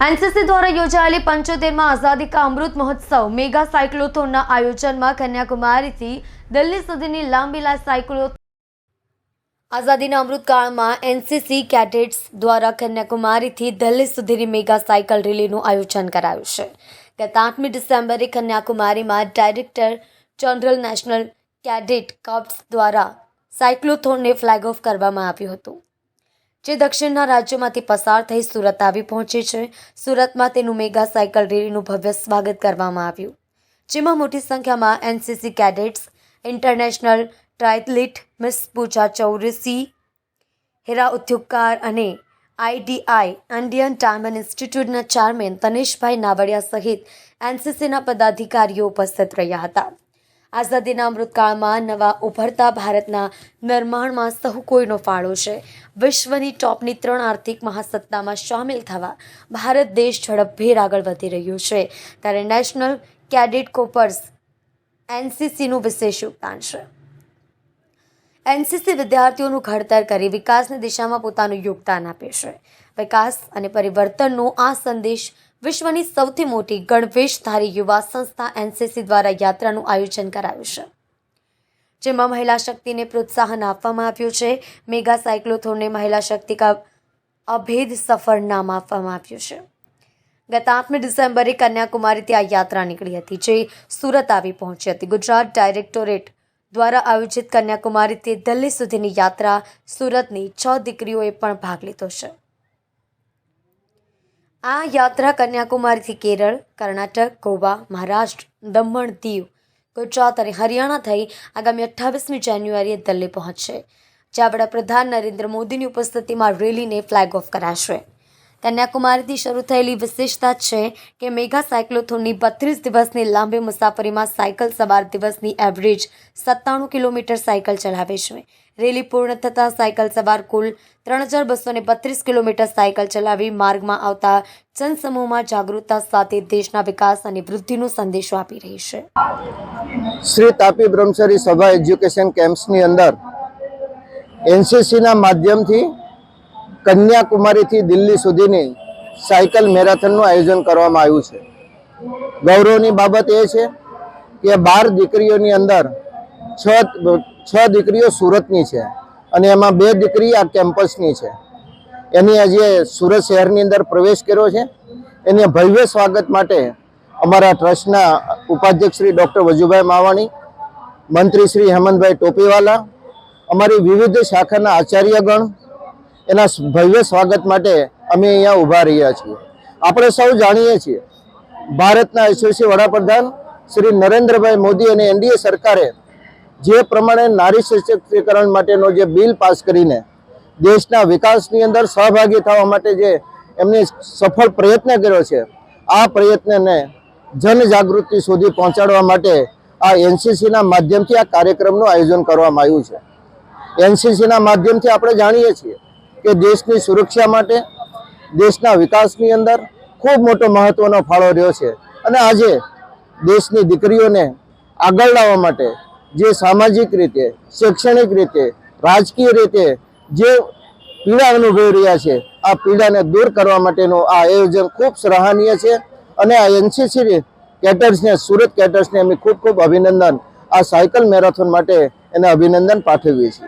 NCC द्वारा योजाયેલી 75માં આઝાદી કા અમૃત મહોત્સવ મેગા સાયક્લોથોનના આયોજનમાં કન્યાકુમારીથી દિલ્હી સુધીની લાંબી સાયક્લોથોન આઝાદીના અમૃતકાળમાં એનસીસી કેડેટ્સ દ્વારા કન્યાકુમારીથી દિલ્હી સુધીની મેગા સાયકલ રેલીનું આયોજન કરાયું છે। ગત 8મી ડિસેમ્બરે કન્યાકુમારીમાં director general national cadet corps દ્વારા સાયક્લોથોનને ફ્લેગ ઓફ કરવામાં આવ્યું હતું, જે દક્ષિણના રાજ્યોમાંથી પસાર થઈ સુરત આવી પહોંચી છે। સુરતમાં તેનું મેગા સાયકલ રેલીનું ભવ્ય સ્વાગત કરવામાં આવ્યું, જેમાં મોટી સંખ્યામાં NCC cadets, international triathlete miss Pooja Chaurasi, હીરા ઉદ્યોગકાર અને આઈડીઆઈ ઇન્ડિયન ડાયમંડ ઇન્સ્ટિટ્યૂટના ચેરમેન તનેશભાઈ નાવડિયા સહિત એનસીસીના પદાધિકારીઓ ઉપસ્થિત રહ્યા હતા। આઝાદીના અમૃતકાળમાં નવા ઉભરતા ભારતના નિર્માણમાં સહુ કોઈનો ફાળો છે। વિશ્વની ટોપની 3 આર્થિક મહાસત્તામાં સામેલ થવા ભારત દેશ ઝડપભેર આગળ વધી રહ્યું છે, ત્યારે નેશનલ કેડેટ કોર્પ્સ એનસીસીનું વિશેષ યોગદાન છે। એનસીસી વિદ્યાર્થીઓનું ઘડતર કરી વિકાસની દિશામાં પોતાનું યોગદાન આપે છે। વિકાસ અને પરિવર્તનનો આ સંદેશ વિશ્વની સૌથી મોટી ગણવેશધારી યુવા સંસ્થા એનસીસી દ્વારા યાત્રાનું આયોજન કરાયું છે, જેમાં મહિલા શક્તિને પ્રોત્સાહન આપવામાં આવ્યું છે। મેગા સાયક્લોથોનને મહિલા શક્તિ કા અભેદ સફર નામ આપવામાં આવ્યું છે। ગત 8મી ડિસેમ્બરે કન્યાકુમારીથી આ યાત્રા નીકળી હતી, જે સુરત આવી પહોંચી હતી। ગુજરાત ડાયરેક્ટોરેટ દ્વારા આયોજિત કન્યાકુમારીથી દિલ્હી સુધીની યાત્રા સુરતની 6 દીકરીઓએ પણ ભાગ લીધો છે। આ યાત્રા કન્યાકુમારીથી કેરળ, કર્ણાટક, ગોવા, મહારાષ્ટ્ર, દમણ, દીવ, ગુજરાત અને હરિયાણા થઈ આગામી 28મી જાન્યુઆરીએ દિલ્હી પહોંચશે, જ્યાં વડાપ્રધાન નરેન્દ્ર મોદીની ઉપસ્થિતિમાં રેલીને ફ્લેગ ઓફ કરાશે। કન્યાકુમારીથી શરૂ થયેલી વિશેષતા છે કે મેગા સાયક્લોથોનની 32 દિવસની લાંબી મુસાફરીમાં સાયકલ સવાર દિવસની એવરેજ 97 કિલોમીટર સાયકલ ચલાવે છે। રેલી પૂર્ણ થતાં સાયકલ સવાર કુલ 3232 કિલોમીટર સાયકલ ચલાવી માર્ગમાં આવતા જનસમૂહમાં જાગૃતતા સાથે દેશના વિકાસ અને વૃદ્ધિનો સંદેશો આપી રહી છે। શ્રી તાપી બ્રહ્મચારી સભા એજ્યુકેશન કેમ્પ્સની અંદર એનસીસીના માધ્યમથી કન્યાકુમારીથી દિલ્હી સુધીની સાયકલ મેરેથોનનું આયોજન કરવામાં આવ્યું છે। ગૌરવની બાબત એ છે કે 12 દીકરીઓની અંદર 6 દીકરીઓ સુરતની છે અને એમાં 2 દીકરી આ કેમ્પસની છે। એની આજે સુરત શહેરની અંદર પ્રવેશ કર્યો છે। એની ભવ્ય સ્વાગત માટે અમારા ટ્રસ્ટના ઉપાધ્યક્ષ શ્રી ડૉક્ટર વજુભાઈ માવાણી, મંત્રી શ્રી હેમંતભાઈ ટોપીવાલા, અમારી વિવિધ શાખાના આચાર્યગણ, એના ભવ્ય સ્વાગત માટે અમે અહીંયા ઊભા રહ્યા છીએ। આપણે સૌ જાણીએ છીએ ભારતના યશસ્વી વડાપ્રધાન શ્રી નરેન્દ્રભાઈ મોદી અને એનડીએ સરકારે જે પ્રમાણે નારી સશક્તિકરણ માટેનો જે બિલ પાસ કરીને દેશના વિકાસની અંદર સહભાગી થવા માટે જે એમને સફળ પ્રયત્ન કર્યો છે, આ પ્રયત્નને જનજાગૃતિ સુધી પહોંચાડવા માટે આ એનસીસીના માધ્યમથી આ કાર્યક્રમનું આયોજન કરવામાં આવ્યું છે। એનસીસીના માધ્યમથી આપણે જાણીએ છીએ કે દેશની સુરક્ષા માટે, દેશના વિકાસની અંદર ખૂબ મોટો મહત્વનો ફાળો રહ્યો છે અને આજે દેશની દીકરીઓને આગળ લાવવા માટે જે સામાજિક રીતે, શૈક્ષણિક રીતે, રાજકીય રીતે જે પીડા અનુભવી રહ્યા છે, આ પીડાને દૂર કરવા માટેનું આ આયોજન ખૂબ સરાહનીય છે અને આ એનસીસી કેડેટ્સને, સુરત કેડેટ્સને અમે ખૂબ ખૂબ અભિનંદન, આ સાયકલ મેરેથોન માટે એને અભિનંદન પાઠવીએ છીએ।